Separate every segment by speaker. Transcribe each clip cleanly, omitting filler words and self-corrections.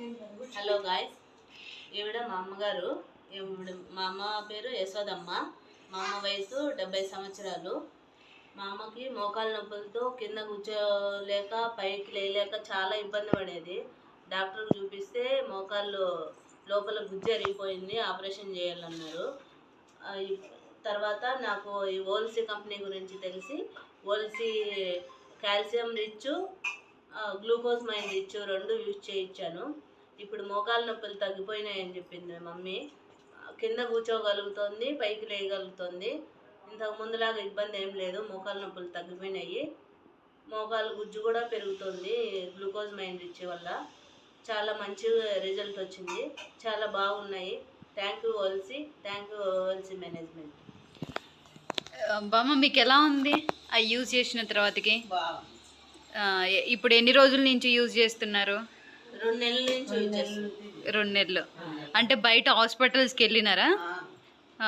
Speaker 1: Hello guys, ఈవిడ మా అమ్మగారు. మా అమ్మ పేరు యశోదమ్మ. మా అమ్మ వయసు 70 సంవత్సరాలు. మా అమ్మకి మోకాలు నొప్పులతో కింద కూర్చోలేక పైకి లేయలేక చాలా ఇబ్బంది పడేది. డాక్టర్కి చూపిస్తే మోకాళ్ళు లోపల గుజ్జు ఎరిగిపోయింది, ఆపరేషన్ చేయాలన్నారు. తర్వాత నాకు ఈ ఓల్సీ కంపెనీ గురించి తెలిసి ఓల్సీ calcium rich, glucosamine rich 2 use చేయించాను. ఇప్పుడు మోకాలు నొప్పులు తగ్గిపోయినాయని చెప్పింది మమ్మీ. కింద కూర్చోగలుగుతుంది, పైకి లేయగలుగుతుంది. ఇంతకు ముందులాగా ఇబ్బంది ఏం లేదు. మోకాలు నొప్పులు తగ్గిపోయినాయి. మోకాలు గుజ్జు కూడా పెరుగుతుంది గ్లూకోజ్ మైన్ రిచ్ వల్ల. చాలా మంచి రిజల్ట్ వచ్చింది. చాలా బాగున్నాయి. థ్యాంక్ యూ ఓల్సీ, థ్యాంక్ యూ ఓల్సీ మేనేజ్మెంట్.
Speaker 2: బామ్మ, మీకు ఎలా ఉంది యూజ్ చేసిన తర్వాతకి? ఇప్పుడు ఎన్ని రోజుల నుంచి యూజ్ చేస్తున్నారు?
Speaker 1: 2 నెలల నుంచి.
Speaker 2: 2 నెలలు అంటే బయట హాస్పిటల్స్కి వెళ్ళినారా?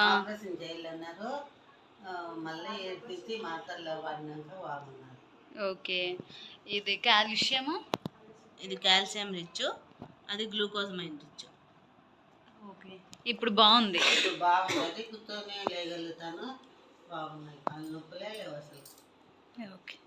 Speaker 3: ఆపరేషన్ చేయాలన్నారు, మళ్ళీ ఏర్పించి మాత్రలు వాడినాక వాడున్నారు.
Speaker 2: ఓకే. ఇది కాల్షియము,
Speaker 1: ఇది కాల్షియం రిచ్, అది గ్లూకోజ్ మైన్ రిచ్.
Speaker 2: ఓకే, ఇప్పుడు బాగుంది.
Speaker 3: ఇప్పుడు బాగున్నది, కూర్చొని లేగలుగుతాను. బాగున్నాయి, నొప్పులే లేవు అసలు.
Speaker 2: ఓకే.